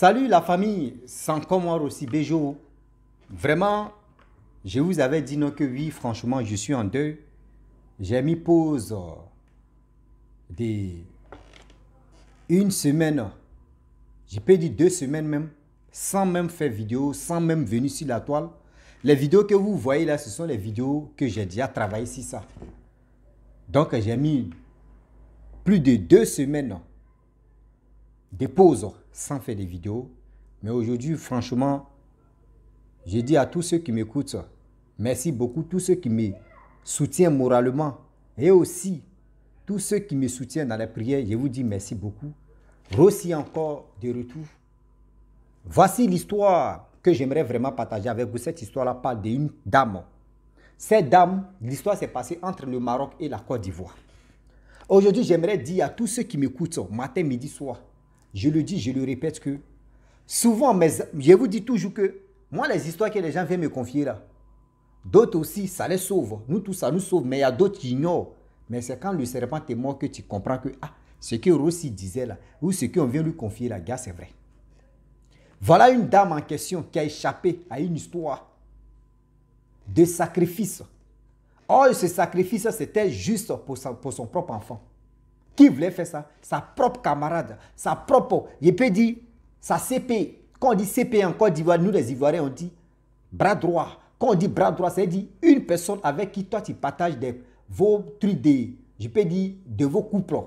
Salut la famille, sans comme moi aussi Béjo. Vraiment, je vous avais dit non que oui, franchement, je suis en deuil. J'ai mis pause de une semaine, je peux dire 2 semaines même, sans même faire vidéo, sans même venir sur la toile. Les vidéos que vous voyez là, ce sont les vidéos que j'ai déjà travaillé sur ça. Donc j'ai mis plus de 2 semaines de pause sans faire des vidéos. Mais aujourd'hui, franchement, je dis à tous ceux qui m'écoutent, merci beaucoup, tous ceux qui me soutiennent moralement et aussi tous ceux qui me soutiennent dans les prières, je vous dis merci beaucoup. Rossi encore de retour. Voici l'histoire que j'aimerais vraiment partager avec vous. Cette histoire-là parle d'une dame. Cette dame, l'histoire s'est passée entre le Maroc et la Côte d'Ivoire. Aujourd'hui, j'aimerais dire à tous ceux qui m'écoutent, matin, midi, soir, je le dis, je le répète que souvent, je vous dis toujours que moi, les histoires que les gens viennent me confier là, d'autres aussi, ça les sauve. Nous, tout ça nous sauve, mais il y a d'autres qui ignorent. Mais c'est quand le serpent est mort que tu comprends que ce que Rossi disait là, ou ce qu'on vient lui confier là, gars, c'est vrai. Voilà une dame en question qui a échappé à une histoire de sacrifice. Or, ce sacrifice, c'était juste pour son propre enfant. Qui voulait faire ça? Sa propre camarade, sa propre, je peux dire, sa CP. Quand on dit CP en Côte d'Ivoire, nous les Ivoiriens, on dit bras droit. Quand on dit bras droit, c'est dire une personne avec qui toi tu partages vos trucs, je peux dire, de vos couples.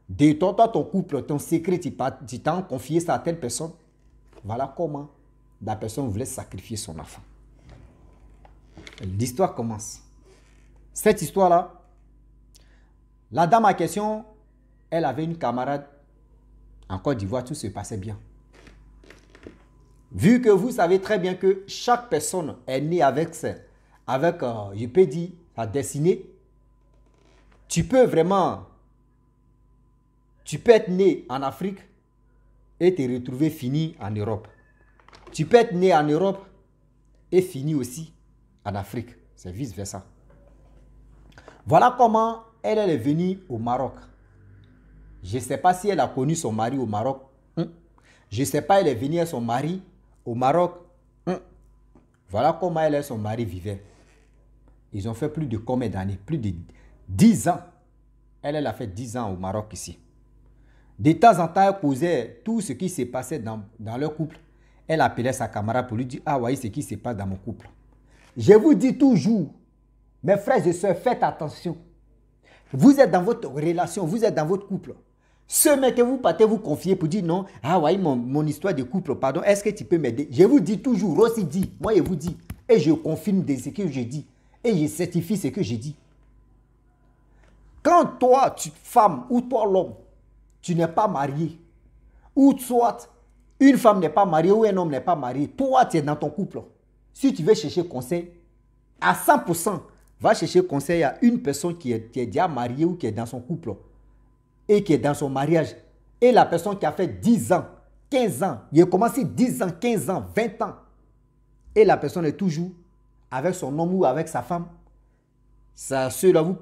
De ton couple, ton secret, tu t'en confié ça à telle personne. Voilà comment la personne voulait sacrifier son enfant. L'histoire commence. Cette histoire-là, la dame en question, elle avait une camarade en Côte d'Ivoire, tout se passait bien. Vu que vous savez très bien que chaque personne est née avec je peux dire, sa destinée, tu peux être né en Afrique et te retrouver fini en Europe. Tu peux être né en Europe et fini aussi en Afrique. C'est vice versa. Voilà comment elle est venue au Maroc. Je ne sais pas si elle a connu son mari au Maroc. Je ne sais pas, elle est venue à son mari au Maroc. Voilà comment elle et son mari vivaient. Ils ont fait plus de combien d'années? Plus de 10 ans. Elle a fait 10 ans au Maroc ici. De temps en temps, elle causait tout ce qui s'est passé dans leur couple. Elle appelait sa camarade pour lui dire, ah oui, ce qui se passe dans mon couple. Je vous dis toujours, mes frères et sœurs, faites attention. Vous êtes dans votre relation, vous êtes dans votre couple. Ce mec que vous partez vous confier pour dire non, ah oui, mon histoire de couple, pardon, est-ce que tu peux m'aider? Je vous dis toujours, Rossi dit, moi je vous dis, et je confirme de ce que je dis, et je certifie ce que je dis. Quand toi, femme, ou toi l'homme, tu n'es pas marié, ou soit une femme n'est pas mariée, ou un homme n'est pas marié, toi tu es dans ton couple. Si tu veux chercher conseil, à 100%, va chercher conseil à une personne qui est déjà mariée ou qui est dans son couple et qui est dans son mariage. Et la personne qui a fait 10 ans, 15 ans, il a commencé 10 ans, 15 ans, 20 ans. Et la personne est toujours avec son homme ou avec sa femme. Ceux-là, vous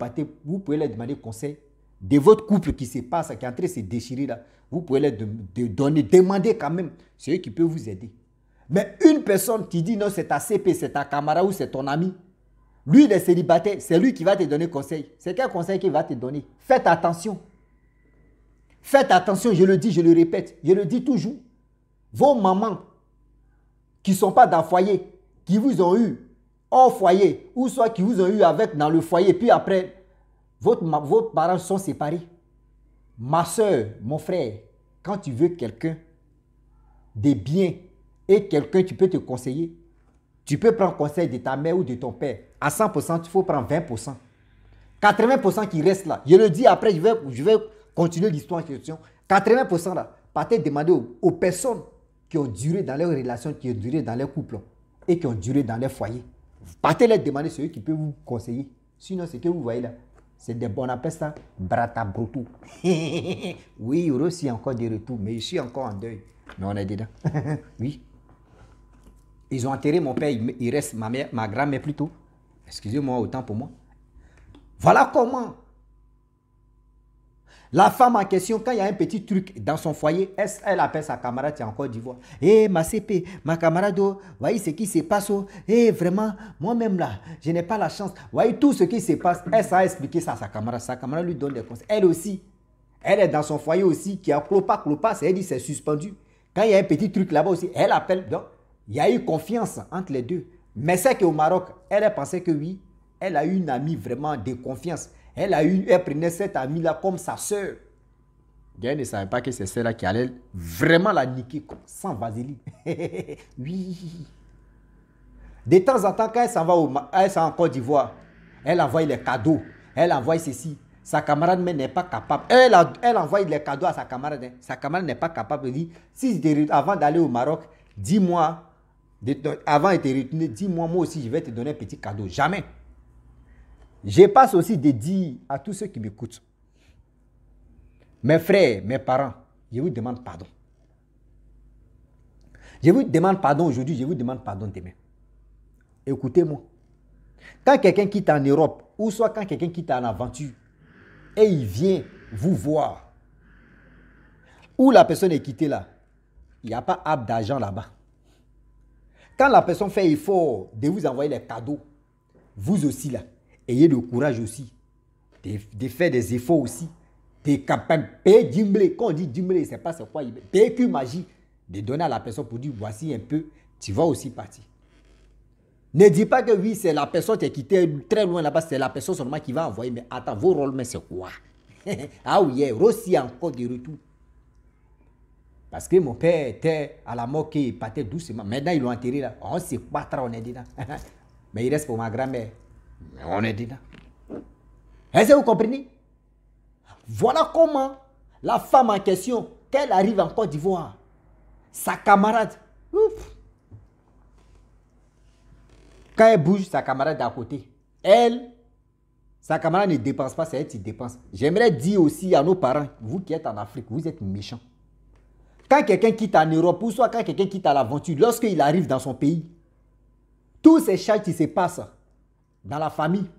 pouvez leur demander conseil de votre couple qui se passe, qui est en train de se déchirer là. Vous pouvez leur demander quand même. C'est eux qui peuvent vous aider. Mais une personne qui dit non, c'est ta CP, c'est ta camarade ou c'est ton ami. Lui, il est célibataire, c'est lui qui va te donner conseil. C'est quel conseil qu'il va te donner? Faites attention. Faites attention, je le dis, je le répète, je le dis toujours. Vos mamans qui ne sont pas dans le foyer, qui vous ont eu hors foyer, ou soit qui vous ont eu dans le foyer, puis après, vos parents sont séparés. Ma soeur, mon frère, quand tu veux quelqu'un de bien et quelqu'un qui peut te conseiller, tu peux prendre conseil de ta mère ou de ton père. À 100%, il faut prendre 20%. 80% qui reste là. Je le dis après, je vais continuer l'histoire en question. 80% là, partez demander aux personnes qui ont duré dans leurs relations, qui ont duré dans leur couple et qui ont duré dans leur foyer. Partez les demander ceux qui peuvent vous conseiller. Sinon, ce que vous voyez là, c'est des bons, on appelle ça brata bruto. Oui, Rossi encore de retour, mais je suis encore en deuil. Mais on est dedans. Oui. Ils ont enterré mon père, il reste ma grand-mère plutôt. Excusez-moi, autant pour moi. Voilà comment La femme en question, quand il y a un petit truc dans son foyer, elle appelle sa camarade qui est en Côte d'Ivoire. Eh, ma CP, ma camarade, voyez ce qui se passe. Eh, vraiment, moi-même là, je n'ai pas la chance. Voyez tout ce qui se passe. Elle s'est expliqué ça à sa camarade. Sa camarade lui donne des conseils. Elle aussi, elle est dans son foyer aussi, qui a clopas, elle dit c'est suspendu. Quand il y a un petit truc là-bas aussi, elle appelle. Donc, il y a eu confiance entre les deux. Mais c'est qu'au Maroc, elle pensait que oui, elle a eu une amie vraiment de confiance. Elle prenait cette amie-là comme sa soeur. Elle ne savait pas que c'est celle-là qui allait vraiment la niquer sans vaseline. Oui. De temps en temps, quand elle s'en va en Côte d'Ivoire, elle envoie les cadeaux. Elle envoie ceci. Sa camarade mais n'est pas capable. Elle envoie les cadeaux à sa camarade. Hein. Sa camarade n'est pas capable de dire, avant d'aller au Maroc, dis-moi, avant de te retourner, dis-moi, moi aussi, je vais te donner un petit cadeau. Jamais. Je passe aussi de dire à tous ceux qui m'écoutent, mes frères, mes parents, je vous demande pardon. Je vous demande pardon aujourd'hui, je vous demande pardon demain. Écoutez-moi. Quand quelqu'un quitte en Europe, ou soit quand quelqu'un quitte en aventure, et il vient vous voir, où la personne est quittée là, il n'y a pas hâte d'argent là-bas. Quand la personne fait effort de vous envoyer les cadeaux, vous aussi là, ayez le courage aussi de faire des efforts aussi, de campagnes, payer d'imblé. Quand on dit d'imblé, c'est pas c'est quoi, payer que magie, de donner à la personne pour dire voici un peu, tu vas aussi partir. Ne dis pas que oui, c'est la personne qui est quittée très loin là-bas, c'est la personne seulement qui va envoyer. Mais attends, vos rôles, mais c'est quoi? Ah oui, Rossi encore de retour. Parce que mon père était à la mort qui partait doucement. Maintenant, ils l'ont enterré là. On sait pas trop, on est dedans. Mais il reste pour ma grand-mère. Mais on est dedans. Est-ce que vous comprenez? Voilà comment la femme en question, quand elle arrive en Côte d'Ivoire, sa camarade, ouf, quand elle bouge, sa camarade d'à côté, sa camarade ne dépense pas, c'est elle qui dépense. J'aimerais dire aussi à nos parents, vous qui êtes en Afrique, vous êtes méchants. Quand quelqu'un quitte en Europe, ou soit quand quelqu'un quitte à l'aventure, lorsqu'il arrive dans son pays, tous ces chats qui se passent dans la famille,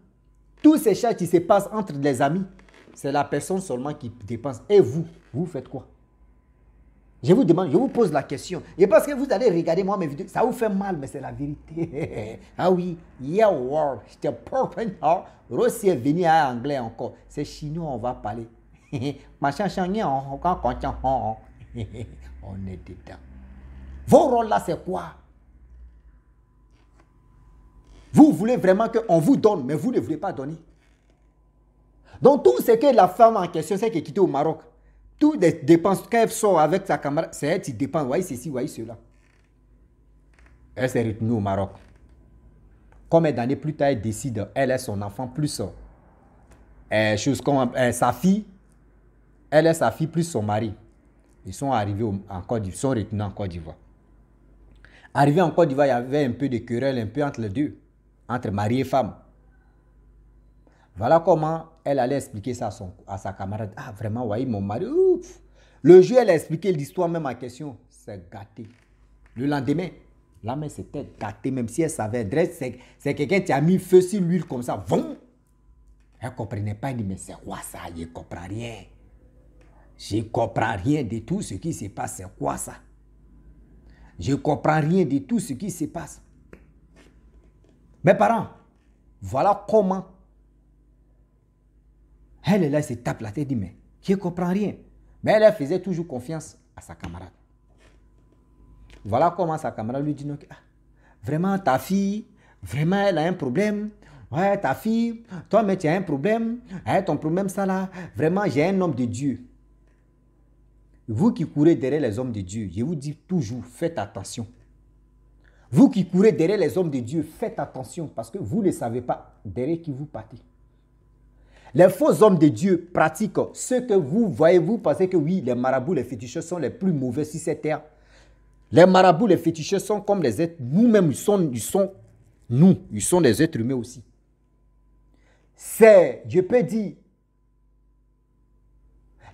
tous ces chats qui se passent entre les amis, c'est la personne seulement qui dépense. Et vous faites quoi? Je vous demande, je vous pose la question. Et parce que vous allez regarder moi mes vidéos, ça vous fait mal, mais c'est la vérité. Ah oui, yeah, wow, j'étais propre. Rossi est venu à anglais encore. C'est chinois, on va parler. Machin, on est dedans. Vos rôles là, c'est quoi? Vous voulez vraiment qu'on vous donne, mais vous ne voulez pas donner. Donc tout ce que la femme en question, c'est qu'elle est quittée au Maroc. Tout les dépenses, quand elle sort avec sa camarade, c'est elle qui dépense. Voyez ceci, voyez cela. Elle s'est retenue au Maroc. Combien d'années plus tard, elle décide, elle est son enfant plus chose comme sa fille. Elle est sa fille plus son mari. Ils sont arrivés en Côte d'Ivoire, ils sont retenus en Côte d'Ivoire. Arrivés en Côte d'Ivoire, il y avait un peu de querelle, un peu entre les deux, entre mari et femme. Voilà comment elle allait expliquer ça à sa camarade. Ah, vraiment, voyez, mon mari, ouf. Le jour, elle a expliqué l'histoire même en question. C'est gâté. Le lendemain, la mère s'était gâtée, même si elle savait. C'est quelqu'un qui a mis feu sur l'huile comme ça. Vum. Elle ne comprenait pas. Elle dit, mais c'est quoi ça? Je ne comprends rien. Je ne comprends rien de tout ce qui se passe. C'est quoi ça? Je ne comprends rien de tout ce qui se passe. Mes parents, voilà comment elle là, se tape la tête, dit, mais je ne comprends rien. Mais elle faisait toujours confiance à sa camarade. Voilà comment sa camarade lui dit, non, ah, vraiment, ta fille, vraiment, elle a un problème. Ouais, ta fille, toi, mais tu as un problème. Hein, ton problème, ça là, vraiment, j'ai un homme de Dieu. Vous qui courez derrière les hommes de Dieu, je vous dis toujours, faites attention. Vous qui courez derrière les hommes de Dieu, faites attention parce que vous ne savez pas derrière qui vous partez. Les faux hommes de Dieu pratiquent ce que vous voyez, vous pensez que oui, les marabouts, les féticheurs sont les plus mauvais sur cette terre. Les marabouts, les féticheurs sont comme les êtres, nous-mêmes, ils sont des êtres humains aussi. C'est, je peux dire,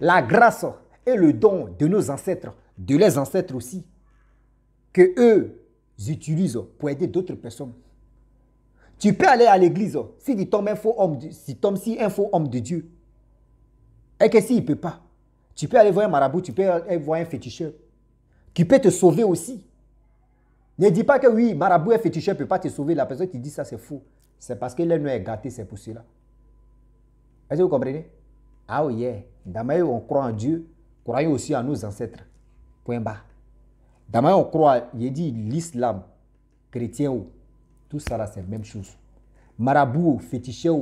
la grâce et le don de nos ancêtres, de leurs ancêtres aussi, que eux utilisent pour aider d'autres personnes. Tu peux aller à l'église si tu tombes un faux homme de Dieu. Et que s'il ne peut pas, tu peux aller voir un marabout, tu peux aller voir un féticheur qui peut te sauver aussi. Ne dis pas que oui, marabout et féticheur ne peut pas te sauver. La personne qui dit ça, c'est faux. C'est parce que l'œil est gâté, c'est pour cela. Est-ce que vous comprenez? Ah oui, yeah. D'abord, on croit en Dieu, croyons aussi en nos ancêtres. Point barre. D'abord, on croit, il dit l'islam, chrétien, tout ça là, c'est la même chose. Marabout, féticheur,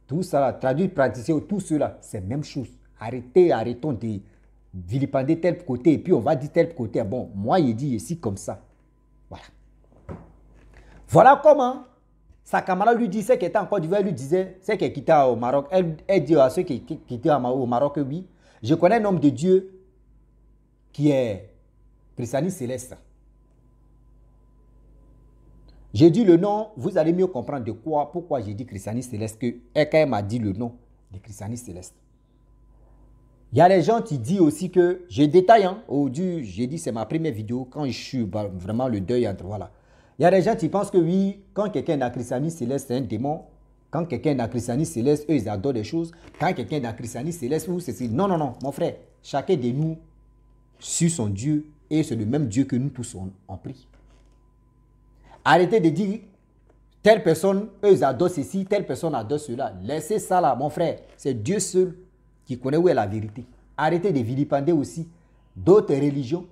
tout ça là, traduit, praticien, tout cela, c'est la même chose. Arrêtons de vilipender tel côté et puis on va dire tel côté. Bon, moi, il dit ici comme ça. Voilà. Voilà comment sa camarade lui dit, c'est qu'elle était en Côte d'Ivoire, lui disait, c'est qu'elle quittait au Maroc. Elle dit à ceux qui quittent au Maroc, oui, je connais un homme de Dieu qui est Christianis Céleste. J'ai dit le nom, vous allez mieux comprendre de quoi, pourquoi j'ai dit Christianis Céleste, que elle m'a dit le nom de Christianis Céleste. Il y a des gens qui disent aussi que, je détaille, hein, j'ai dit c'est ma première vidéo, quand je suis vraiment le deuil entre, voilà. Il y a des gens qui pensent que oui, quand quelqu'un a Christianis Céleste, c'est un démon. Quand quelqu'un a Christianis Céleste, eux, ils adorent des choses. Quand quelqu'un a Christianis Céleste, c'est... Non, non, non, mon frère. Chacun de nous suit son Dieu et c'est le même Dieu que nous tous on prie. Arrêtez de dire, telle personne, eux, ils adorent ceci, telle personne adore cela. Laissez ça là, mon frère. C'est Dieu seul qui connaît où est la vérité. Arrêtez de vilipender aussi d'autres religions,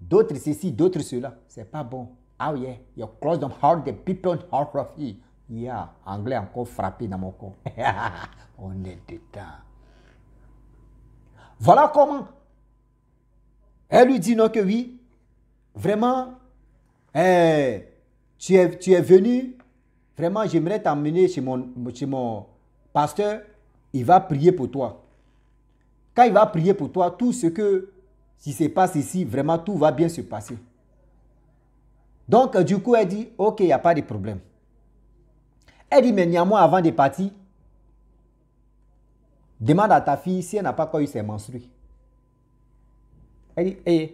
d'autres ceci, d'autres cela. C'est pas bon. Ah yeah, you close them hard, the people heart of you. Yeah, anglais encore frappé dans mon corps. On est dedans. Voilà comment. Elle lui dit non que oui, vraiment, tu es venu, vraiment j'aimerais t'emmener chez mon pasteur, il va prier pour toi. Quand il va prier pour toi, tout ce que, si se passe ici, vraiment tout va bien se passer. Donc, du coup, elle dit, ok, il n'y a pas de problème. Elle dit, mais néanmoins, avant de partir, demande à ta fille si elle n'a pas encore eu ses menstrues. Elle dit,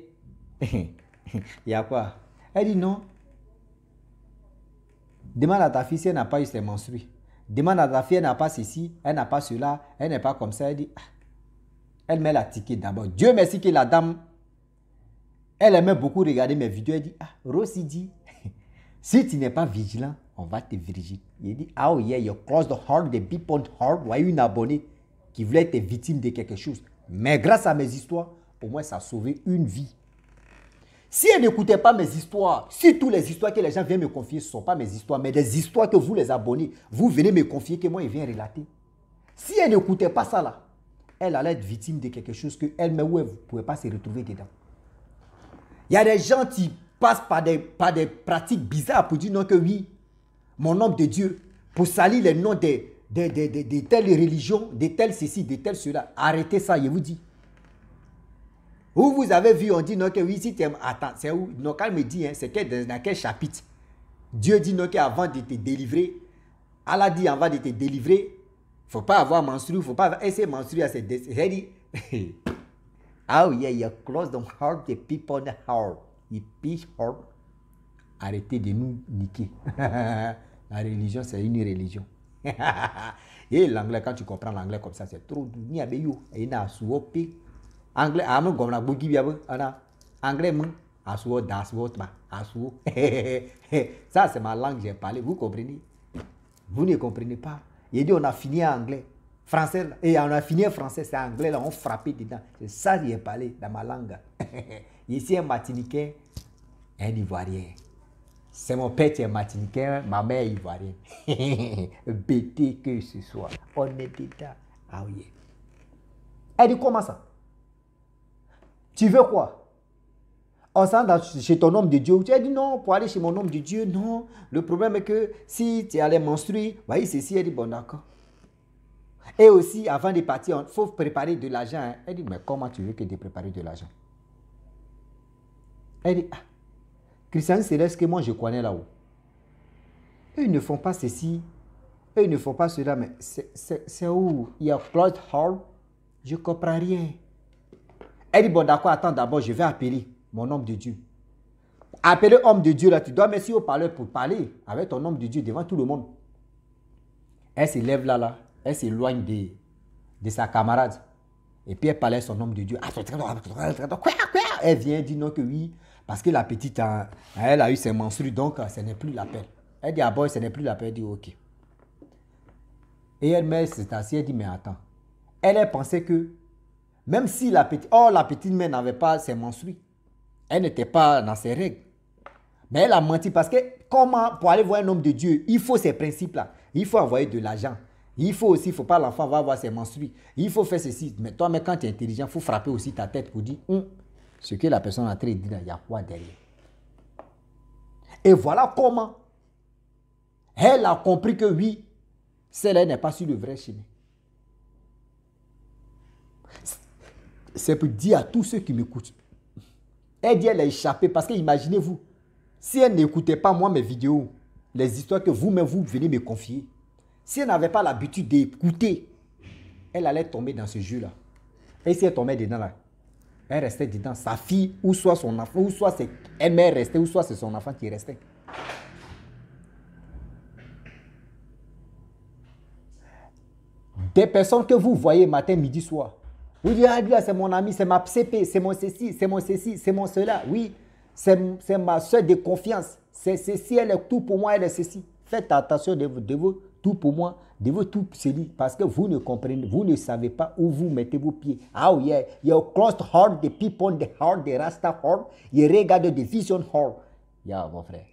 il y a quoi? Elle dit, non. Demande à ta fille si elle n'a pas eu ses menstrues. Demande à ta fille, elle n'a pas ceci, elle n'a pas cela, elle n'est pas comme ça. Elle dit, elle met la ticket d'abord. Dieu merci que la dame, elle aimait beaucoup regarder mes vidéos. Elle dit, Rossi dit, si tu n'es pas vigilant, on va te vigiler. Il dit, oh yeah, you close the heart, the people heart. Voyez une abonnée qui voulait être victime de quelque chose. Mais grâce à mes histoires, au moins ça a sauvé une vie. Si elle n'écoutait pas mes histoires, si toutes les histoires que les gens viennent me confier, ce ne sont pas mes histoires, mais des histoires que vous les abonnés, vous venez me confier, que moi je viens relater. Si elle n'écoutait pas ça là, elle allait être victime de quelque chose que elle-même, vous ne pouvez pas se retrouver dedans. Il y a des gens qui passent par des pratiques bizarres pour dire non que oui, mon homme de Dieu, pour salir les noms de telles religions, de telles ceci, de telles cela. Arrêtez ça, je vous dis. Où vous avez vu, on dit non que oui, si tu aimes, attends, c'est où? Non, quand il me dit, hein, c'est dans quel chapitre? Dieu dit non qu'avant de te délivrer, Allah dit avant de te délivrer, il ne faut pas avoir menstrué, il ne faut pas essayer de menstruer à cette décision. Oh yeah, you close the heart, the people the heart. You peace heart. Arrêtez de nous niquer. La religion, c'est une religion. Et l'anglais, quand tu comprends l'anglais comme ça, c'est trop doux. Ni abeyo, et na suope. Anglais, amu gomla bogi biabo, ana. Anglais, asuo das ba, asuo. Ça, c'est ma langue, j'ai parlé. Vous comprenez? Vous ne comprenez pas. Il dit, on a fini en anglais. Français, et on a fini en français, c'est anglais, là, on frappait dedans. C'est ça que j'ai parlé dans ma langue. Ici, un Martiniquais, un Ivoirien. C'est mon père qui est Martiniquais, ma mère est Ivoirienne. Bêté que ce soit. On est dedans. Ah oui. Elle dit, comment ça? Tu veux quoi? On s'en va chez ton homme de Dieu. Tu as dit non, pour aller chez mon homme de Dieu, non. Le problème est que si tu allais menstruer, voyez ceci, elle dit, bon d'accord. Et aussi, avant de partir, il faut préparer de l'argent. Hein. Elle dit, mais comment tu veux que de préparer de l'argent? Elle dit, Christianis Céleste que moi je connais là-haut. Eux, ils ne font pas ceci. Eux, ils ne font pas cela. Mais c'est où? Il y a closed heart. Je ne comprends rien. Elle dit, bon d'accord, attends d'abord, je vais appeler mon homme de Dieu. Appeler homme de Dieu là, tu dois mettre au parleur pour parler avec ton homme de Dieu devant tout le monde. Elle se lève là. Elle s'éloigne de sa camarade. Et puis elle parlait son homme de Dieu. Elle vient dire non que oui, parce que la petite, elle a eu ses menstrues, donc ce n'est plus la peine. Elle dit, ah bon, ce n'est plus la peine. Elle dit, ok. Et elle met cette assise, elle dit, mais attends. Elle pensait que, même si la petite mère n'avait pas ses menstrues, elle n'était pas dans ses règles. Mais elle a menti parce que, comment, pour aller voir un homme de Dieu, il faut ces principes-là. Il faut envoyer de l'argent. Il faut aussi, il ne faut pas l'enfant va avoir ses menstrues. Il faut faire ceci. Mais toi, mais quand tu es intelligent, il faut frapper aussi ta tête pour dire, ce que la personne a en train de dire, il y a quoi derrière. Et voilà comment elle a compris que oui, celle-là n'est pas sur le vrai chemin. C'est pour dire à tous ceux qui m'écoutent. Elle dit, elle a échappé parce que imaginez-vous, si elle n'écoutait pas moi mes vidéos, les histoires que vous-même vous venez me confier, si elle n'avait pas l'habitude d'écouter, elle allait tomber dans ce jeu-là. Et si elle tombait dedans là, elle restait dedans. Sa fille, ou soit son enfant, ou soit c'est elle-même restait, ou soit c'est son enfant qui restait. Des personnes que vous voyez matin, midi, soir. Vous dites, ah, lui, c'est mon ami, c'est ma CP, c'est mon ceci, c'est mon ceci, c'est mon cela. Oui, c'est ma soeur de confiance. C'est ceci, elle est tout pour moi, elle est ceci. Faites attention de vous tout pour moi, de vous tout ceci, parce que vous ne comprenez, vous ne savez pas où vous mettez vos pieds. Oh yeah, you closed heart, the people, the heart, the Rasta heart, you regard the vision heart. Yeah, mon frère.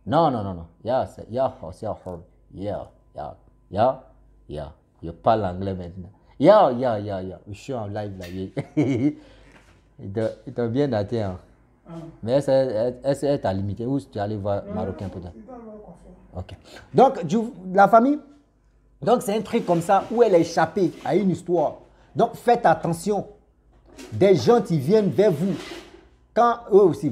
Non. Yeah, heart. Yeah. Je parle anglais maintenant. Yeah. Je suis en live là. Il t'a bien daté. Hein. Mais elle t'a limité. Où tu es allé voir Marocain peut-être? Ok. Donc, la famille, donc c'est un truc comme ça où elle a échappé à une histoire. Donc, faites attention. Des gens qui viennent vers vous. Quand eux aussi,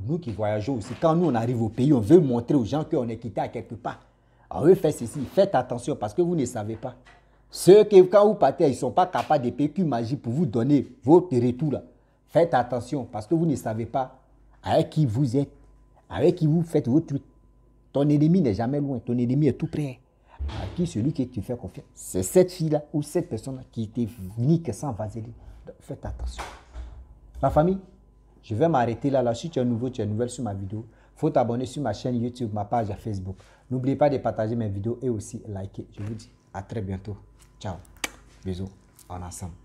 nous qui voyageons aussi, quand nous on arrive au pays, on veut montrer aux gens qu'on est quitté à quelque part. Alors, eux font ceci. Faites attention parce que vous ne savez pas. Ceux qui, quand vous partez, ils ne sont pas capables de payer qu'une magie pour vous donner votre retour. Là. Faites attention parce que vous ne savez pas avec qui vous êtes, avec qui vous faites votre truc. Ton ennemi n'est jamais loin, ton ennemi est tout près. À qui celui qui tu fais confiance, c'est cette fille-là ou cette personne-là qui te nique sans vaseline. Faites attention. Ma famille, je vais m'arrêter là. Si tu es nouveau, tu es nouvelle sur ma vidéo, il faut t'abonner sur ma chaîne YouTube, ma page Facebook. N'oubliez pas de partager mes vidéos et aussi liker. Je vous dis à très bientôt. Ciao. Bisous. On est ensemble.